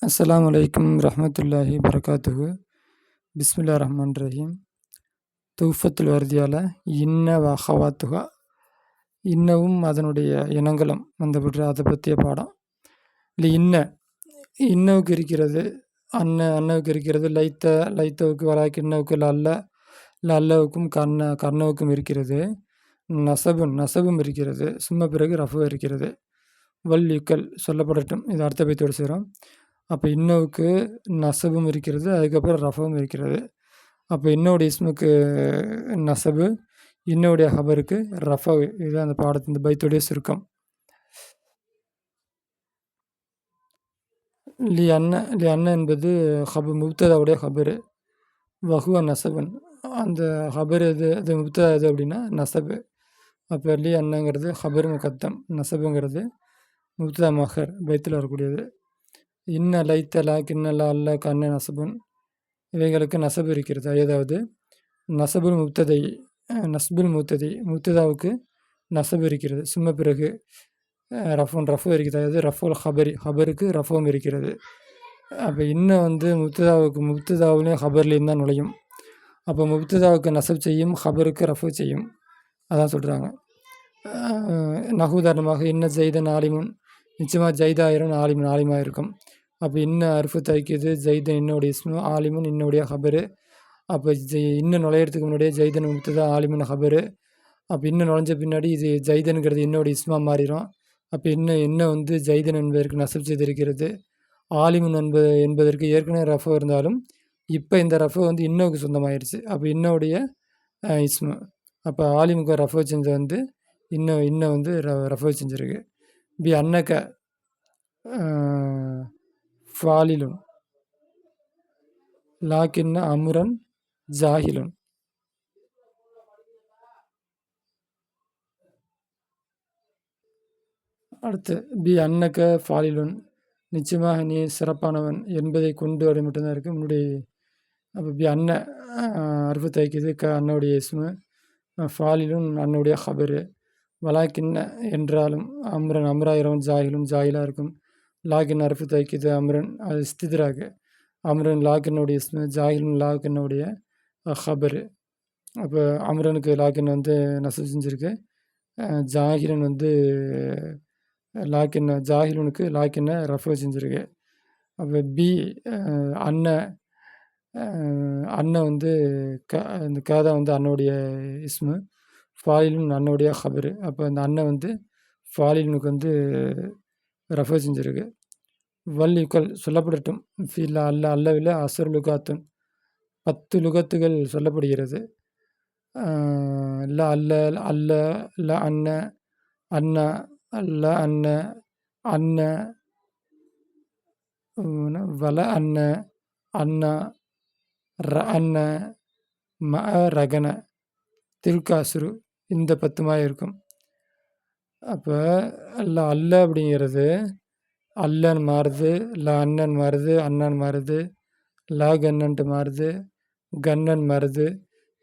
அஸ்ஸலாமு அலைக்கும் ரஹ்மத்துல்லாஹி பரகாத்துஹு. பிஸ்மில்லா ரஹ்மான் ரஹீம். துஃபத்துல் வர்தியால இன்ன வஹவாத்துஹா, இன்னவும் அதனுடைய இனங்களும் அதை பற்றிய பாடம். இல்லை இன்னவுக்கு இருக்கிறது, அன்னவுக்கு இருக்கிறது, லைத்தவுக்கு வராக்கின்னவுக்கு அல்லவுக்கும் கர்ணவுக்கும் இருக்கிறது. நசபும் இருக்கிறது. சும்மா பிறகு ரஃபு இருக்கிறது. யுக்கல் சொல்லப்படட்டும். இது அடுத்த பைத்தோடு சேரும். அப்போ இன்னவுக்கு நசபும் இருக்கிறது, அதுக்கப்புறம் ரஃபவும் இருக்கிறது. அப்போ இன்னோடைய இஸ்முக்கு நசபு, இன்னோடைய ஹபருக்கு ரஃபவு. இதுதான் அந்த பாடத்தின் இந்த பைத்துடைய சுருக்கம். லி அன்ன என்பது முப்ததாவுடைய ஹபரு. வஹுவ நசபன். அந்த ஹபர் அது முப்ததா எது அப்படின்னா நசபு. அப்போ லி அன்னங்கிறது ஹபர் முகத்தம், நசபுங்கிறது முப்ததா மஹர், பைத்தில் வரக்கூடியது. இன்ன லைத்தலா கிண்ணலா அல்ல கண்ண நசபுன், இவைகளுக்கு நசபு இருக்கிறது. அதாவது நசபுல் முப்ததை முப்ததாவுக்கு நசபு இருக்கிறது. சும்மா பிறகு ரஃபு இருக்கிறது. அதாவது ரஃபுல் ஹபருக்கு ரஃபும் இருக்கிறது. அப்போ இன்னும் முப்ததாவிலையும் ஹபர்லேயும் தான் நுழையும். அப்போ முப்ததாவுக்கு நசப் செய்யும், ஹபருக்கு ரஃபு செய்யும். அதான் சொல்கிறாங்க. உதாரணமாக இன்ன ஜெய்தன் ஆலிமுன், நிச்சயமாக ஜெய்தாயிரம் ஆலிமாக இருக்கும். அப்போ இன்னும் அர்ஃபு தைக்குது, ஜெய்தன் இன்னோடைய இஸ்மு, ஆலிமுன் இன்னோடைய ஹபரு. அப்போ இன்னும் நுழையிறதுக்கு முன்னாடியே ஜெய்தன் முப்ததா, ஆலிமுன் ஹபரு. அப்போ இன்னும் நுழைஞ்ச பின்னாடி இது ஜெய்தனுங்கிறது இன்னோட இஸ்மா மாறிடும். அப்போ இன்னும் ஜெய்தன் என்பதற்கு நசப் செய்திருக்கிறது. ஆலிமுன் என்பதற்கு ஏற்கனவே ரஃபு இருந்தாலும் இப்போ இந்த ரஃபு இன்னோவுக்கு சொந்தமாயிருச்சு. அப்போ இன்னோடைய இஸ்மு. அப்போ ஆலிமுக்கு ரஃபு செஞ்சது இன்னும் ரஃபு செஞ்சுருக்கு. பி அன்னக்க ஃபாலிலுன் லாக்கின்ன அமுரன் ஜாஹிலுன். அடுத்து பி அன்னக்க ஃபாலிலுன், நிச்சயமாக நீ சிறப்பானவன் என்பதை கொண்டு அப்படி மட்டும்தான் இருக்குது முன்னாடி. அப்போ பி அன்ன அர்ஃபு தைக்குது, அன்னுடைய இஸ்மு, ஃபாலிலுன் அன்னுடைய ஹபரு. வலாக்கின்ன என்றாலும் அம்ராயிரம் ஜாஹிலாக இருக்கும். லாக்கின் அர்ஃபு தைக்குது அம்ரன், அது இஸ்தித்ராக்கு. அம்ரன் லாக்கினுடைய இஸ்மு, ஜாஹிலுன் லாக்கினுடைய ஹபரு. அப்போ அம்ரனுக்கு லாக்கின் நசப் செஞ்சுருக்கு. ஜாஹிலன் ஜாஹிலுனுக்கு லாக்கின்ன ரஃபு செஞ்சுருக்கு. அப்போ பி அன்ன இந்த காதா அன்னுடைய இஸ்மு, ஃபாலிலுன் அன்னுடைய ஹபரு. அப்போ அந்த அன்ன ஃபாலிலுனுக்கு ரஃபு செஞ்சுருக்கு. யுக்கல் சொல்லப்படட்டும். ஃபீலா அல்லவில் அசர் லுகாத்துன், 10 லுகத்துகள் சொல்லப்படுகிறது. அல்ல அன்ன அன்னா அல்ல அன்ன அன்ன வல அன்ன அன்னா அன்ன ரகன திருக்காசுரு, இந்த 10 இருக்கும். அப்போ அல்ல அப்படிங்கிறது அல்லன்னு மாறுது, அண்ணன் மாறுது, அண்ணன் மாறுது, கண்ணன்ட்டு மாறுது, கண்ணன் மாறுது.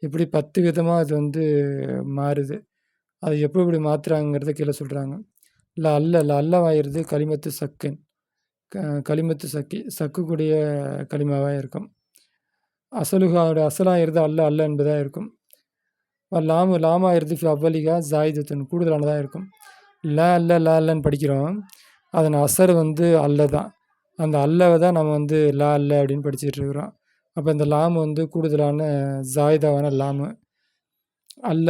இப்படி 10 விதமாக அது மாறுது. அது எப்படி மாற்றுறாங்கிறத கீழே சொல்கிறாங்க. அல்லவாயிருது கலிமத்து சக்கின், கலிமத்து சக்குக்கூடிய கலிமாவாக இருக்கும். அசலுகாவுடைய அசலாயிருது அல்ல என்பதாக இருக்கும். லாமாயிருது அவ்வளிகா ஜாயிதத்துன், கூடுதலானதாக இருக்கும். அல்லன்னு படிக்கிறோம். அதன் அசர் அல்ல தான். அந்த அல்லவை தான் நம்ம அல்ல அப்படின்னு படிச்சுட்டு இருக்கிறோம். அப்போ இந்த லாம் கூடுதலான ஜாயிதாவான லாமு அல்ல.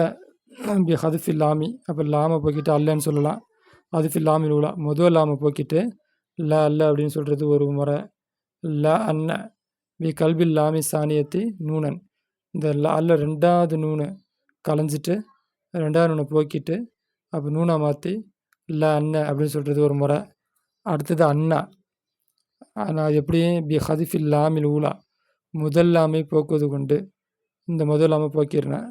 ஹதுஃபில் லாமி, அப்போ லாமை போக்கிட்டு அல்லன்னு சொல்லலாம். ஹதுஃபில் லாமில் உலா, முதல் லாமை போக்கிட்டு அல்ல அப்படின்னு சொல்கிறது ஒரு முறை. அன்ன பி கல்பில் லாமி சானியத்தி நூனன், இந்த அல்ல 2வது நூனு கலைஞ்சிட்டு 2வது நூனை போக்கிட்டு அப்போ நூனா மாற்றி அன்ன அப்படின்னு சொல்கிறது ஒரு முறை. அடுத்தது அண்ணா. ஆனால் எப்படி பி ஹதிஃபில் லாமில் ஊலா, முதல் லாமை போக்குவது கொண்டு, இந்த முதல் லாமை போக்கிடுறேன்.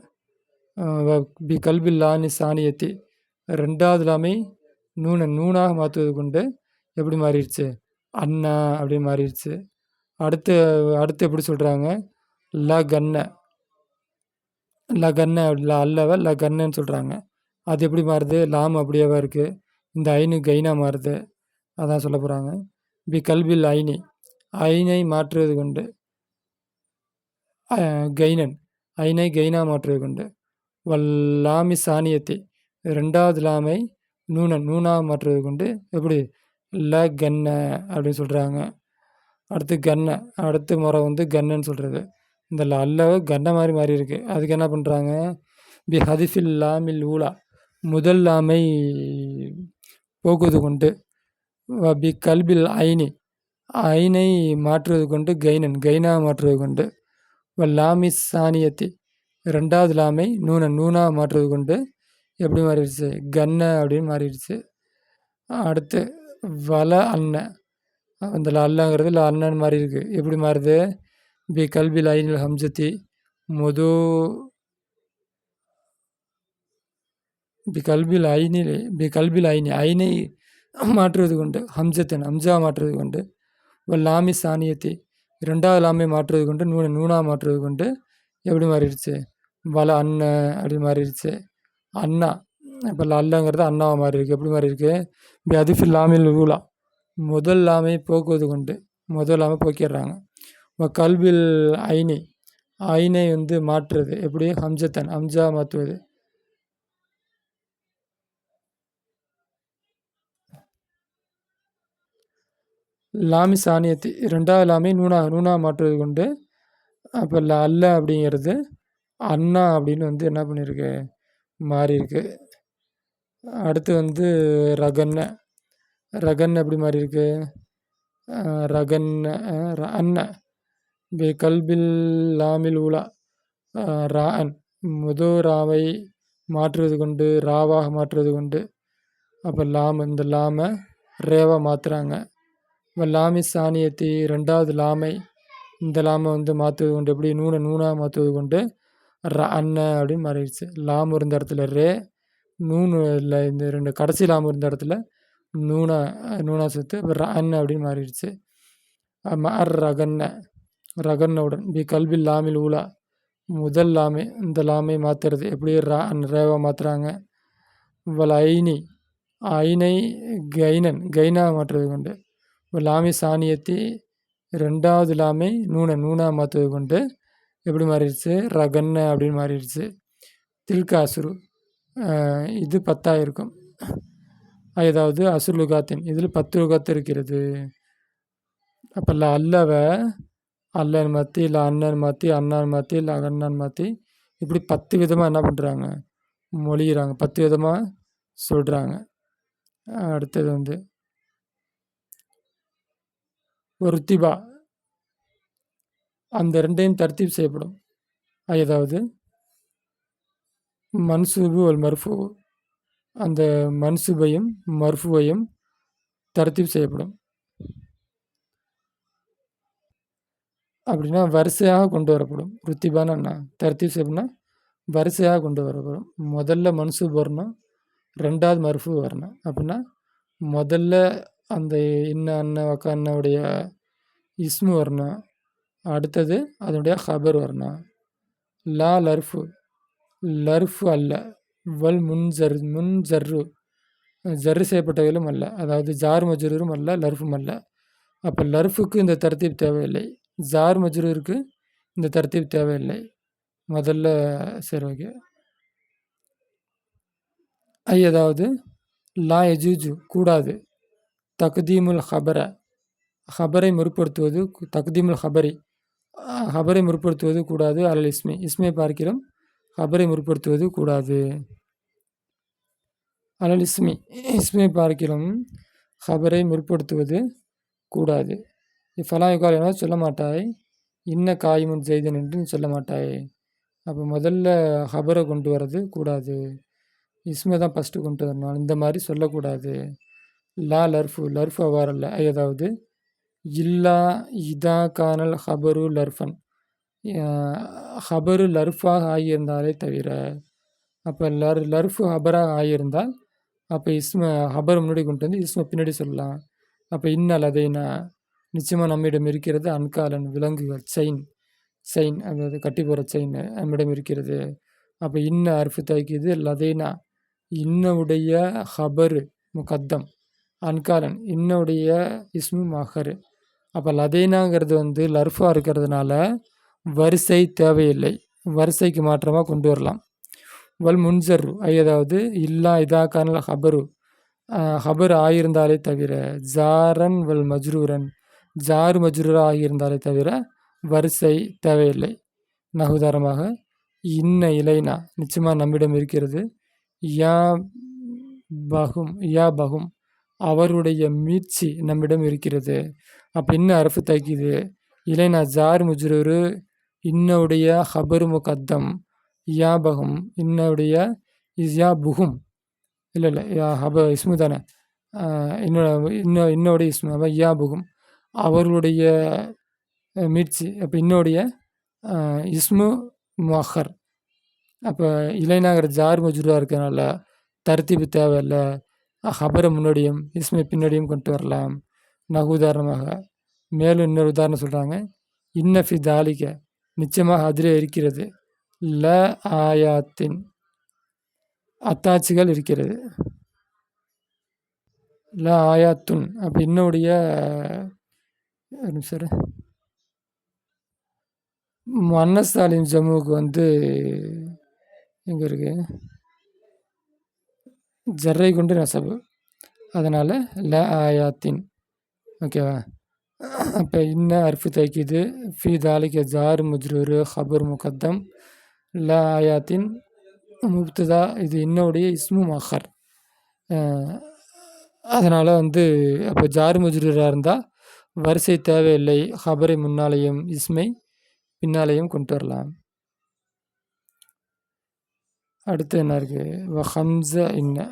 பி கல்பில் லானி சானியத்தி, 2வது லாமை நூனாக மாற்றுவது கொண்டு எப்படி மாறிடுச்சு, அண்ணா அப்படி மாறிடுச்சு. அடுத்து எப்படி சொல்கிறாங்க, கன்ன அல்லவ கன்னன்னு சொல்கிறாங்க. அது எப்படி மாறுது, லாம் அப்படியேவா இருக்குது, இந்த ஐனு கைனா மாறுது. அதான் சொல்ல போகிறாங்க. பி கல்பில் ஐனி, ஐனை மாற்றுவது கொண்டு கைனன் ஐனை கைனா மாற்றுவது கொண்டு லாமி சானியத்தை ரெண்டாவது லாமை நூனா மாற்றுவது கொண்டு எப்படி கன்ன அப்படின்னு சொல்கிறாங்க. அடுத்து கன்ன அடுத்த முறை வந்து கன்னன்னு சொல்கிறது. இந்த அல்லவை கன்ன மாதிரி மாறி இருக்குது. அதுக்கு என்ன பண்ணுறாங்க, ஹதிஃபில் லாமில் ஊலா முதல் லாமை போக்குவது கொண்டு கல்பில் ஐனை மாற்றுவது கொண்டு கைனா மாற்றுவது கொண்டு லாமி சானியத்தி ரெண்டாவது லாமை நூனா மாற்றுவது கொண்டு எப்படி மாறிடுச்சு, கன்ன அப்படின்னு மாறிடுச்சு. அடுத்து அந்த அல்லங்கிறது அண்ணன் மாதிரி இருக்குது. எப்படி மாறுது, கல்பில் ஐனில் ஹம்சத்தி மொதோ கல்பில் ஐனை மாற்றுவது கொண்டு ஹம்சா மாற்றுவது கொண்டு லாமி சானியத்தை ரெண்டாவது லாமை மாற்றுவது கொண்டு நூனா மாற்றுவது கொண்டு எப்படி மாறிடுச்சு, அண்ணன் அப்படி மாறிடுச்சு. அண்ணா இப்போ அல்லங்கிறது அண்ணாவை மாறி இருக்குது. எப்படி மாறி இருக்கு, அதிஃபில் லாமில் ஊலா முதல் லாமை போக்குவது கொண்டு முதல் லாமை போக்கிடுறாங்க. கல்பில் ஐனை வந்து மாற்றுறது எப்படி, ஹம்சா மாற்றுவது. லாமி சானியத்து ரெண்டாவது லாமை நூனா மாற்றுவது கொண்டு அப்போ அல்ல அப்படிங்கிறது அண்ணா அப்படின்னு வந்து என்ன பண்ணியிருக்கு, மாறி இருக்கு. அடுத்து வந்து ரகன்ன எப்படி மாறி இருக்கு, அண்ணன் கல்பில் லாமில் ஊலா ரான் ராவை மாற்றுவது கொண்டு ராவாக மாற்றுவது கொண்டு அப்போ இந்த லாமை ரேவா மாற்றுறாங்க. இப்போ லாமி சானியத்தி ரெண்டாவது லாமை இந்த லாமை வந்து மாற்றுவது கொண்டு எப்படி நூனா மாற்றுவது கொண்டு அண்ணன் அப்படின்னு மாறிடுச்சு. லாம் இருந்த இடத்துல ரே, நூனு இல்லை, இந்த ரெண்டு கடைசி லாம் இருந்த இடத்துல நூனா சேர்த்து இப்போ அண்ணன் அப்படின்னு மாறிடுச்சு. ரகன்னவுடன் கல்பில் லாமில் ஊலா முதல் லாமை இந்த லாமை மாற்றுறது எப்படி ரேவா மாற்றுறாங்க. ஐனை கைனா மாற்றுவது கொண்டு லாமி சானியத்தி ரெண்டாவது லாமை நூனா மாற்றுவது கொண்டு எப்படி மாறிடுச்சு, ரகன்ன அப்படின்னு மாறிடுச்சு. தில்கா அசுரு இது 10 இருக்கும். அதாவது அசுர் லுகாத்தின் இதில் 10 லுகாத்து இருக்கிறது. அப்போ அல்லன் மாற்றி அண்ணன் மாற்றி அண்ணான் மாற்றி அண்ணான் மாற்றி இப்படி 10 விதமாக என்ன பண்ணுறாங்க, மொழிகிறாங்க, 10 விதமாக சொல்கிறாங்க. அடுத்தது வந்து ருத்திபா அந்த ரெண்டையும் தர்த்தீப் செய்யப்படும். அதாவது மன்சூபு மர்ஃபு அந்த மன்சூபையும் மர்ஃபுவையும் தர்த்தீப் செய்யப்படும். அப்படின்னா வரிசையாக கொண்டு வரப்படும். ருத்திபானா என்ன, தர்த்தீப் செய்யணும்னா வரிசையாக கொண்டு வரப்படும். முதல்ல மன்சூப் வரணும், ரெண்டாவது மர்ஃபு வரணும். அப்படின்னா முதல்ல அந்த அண்ணவுடைய இஸ்மு வரணும், அடுத்தது அதனுடைய ஹபர் வரணும். லர்ஃபு அல்ல, முன்ஜர்ரு ஜர்ரு செய்யப்பட்டவைகளும் அல்ல, அதாவது ஜார் மஜ்ரூரும் அல்ல, லர்ஃபும் அல்ல. அப்போ லர்ஃபுக்கு இந்த தர்த்தீப் தேவையில்லை, ஜார் மஜ்ரூருக்கு இந்த தர்த்தீப் தேவையில்லை. முதல்ல சரி ஓகே. அதாவது லா யஜூஜு கூடாது, தக்தீமுல் ஹபரை முற்படுத்துவது, தக்தீமுல் ஹபரை முற்படுத்துவது கூடாது. அலல் இஸ்மை பார்க்கிறோம், ஹபரை முற்படுத்துவது கூடாது. அலல் இஸ்மை பார்க்கிறோம், ஹபரை முற்படுத்துவது கூடாது. ஃபலாயுகால் என சொல்ல மாட்டாய், இன்ன காயிமுன் செய்தன் என்று சொல்ல மாட்டாய். அப்போ முதல்ல ஹபரை கொண்டு வர்றது கூடாது, இஸ்மை தான் ஃபஸ்ட்டு கொண்டு வரணும், இந்த மாதிரி சொல்லக்கூடாது. லர்ஃபு அவ்வாறல்ல. அதாவது இல்லா இதா கானல் ஹபரு லர்ஃபன், ஹபரு லர்ஃபாக ஆகியிருந்தாலே தவிர. அப்போ லர்ஃபு ஹபராக ஆகியிருந்தால் அப்போ ஹபர் முன்னாடி கொண்டு வந்து இஸ்மை பின்னாடி சொல்லலாம். அப்போ லதைனா நிச்சயமாக நம்மிடம் இருக்கிறது, அன்காலன் விலங்குகள், செயின் அதாவது கட்டி போகிற செயின் நம்மிடம் இருக்கிறது. அப்போ அர்ஃபு தாக்கிது, லதைனா இன்னவுடைய ஹபரு முகத்தம், அன்காலன் இன்னுடைய இஸ்மு மஹரு, அப்போ லதைனாங்கிறது வந்து லர்ஃபா இருக்கிறதுனால வரிசை தேவையில்லை, வரிசைக்கு மாற்றமாக கொண்டு வரலாம். வல் முன்சர் அதாவது இல்லா இதா கானல் ஹபரு, ஹபர் ஆகியிருந்தாலே தவிர, ஜாரன் வல் மஜ்ரூரன் ஜார் மஜ்ரூரா ஆகியிருந்தாலே தவிர வரிசை தேவையில்லை. உதாரணமாக இன்ன இலைனா நிச்சயமாக நம்மிடம் இருக்கிறது, யா பகும் அவருடைய மீட்சி நம்மிடம் இருக்கிறது. அப்போ இன்னும் அரஃபு தாக்கிது, இலைனா ஜார் முஜ்ரூரு, இன்னுடைய ஹபர் முகத்தம், யா பகும் இன்னுடைய யா புகும் இல்லை யா ஹப இஸ்மு தானே, இன்னுடைய இஸ்மு யா புகும் அவர்களுடைய மீட்சி. அப்போ இன்னுடைய இஸ்மு முஅக்கர். அப்போ இலைனாங்கிற ஜார் மஜ்ரூரா இருக்கிறனால தர்த்தீபு தேவையில்லை, ஹபரை முன்னாடியும் இஸ்மை பின்னாடியும் கொண்டு வரலாம். உதாரணமாக மேலும் இன்னொரு உதாரணம் சொல்கிறாங்க, இன்னஃபி தாலிக்க நிச்சயமாக அதிலே இருக்கிறது, ல ஆயாத்தின் அத்தாட்சிகள் இருக்கிறது, ல ஆயாத்துன். அப்போ இன்னுடைய சார் முஅன்னஸ் சாலிம் ஜம்முக்கு வந்து எங்கே இருக்கு, ஜர்ரை கொண்டு நசபு, அதனால் ல ஆயாத்தின். ஓகேவா. அப்போ இன்ன அர்ஃபு தைக்கிது, ஃபி தாலிக்க ஜார் முஜ்ரூரு ஹபர் முகத்தம், ல ஆயாத்தின் முப்ததா, இது இன்னுடைய இஸ்மு மஹர். அதனால் வந்து அப்போ ஜார் முஜ்ரூராக இருந்தால் வரிசை தேவையில்லை, ஹபரை முன்னாலேயும் இஸ்மை பின்னாலேயும் கொண்டு வரலாம். அடுத்து என்ன இருக்குது, வ ஹம்ஸ இன்ன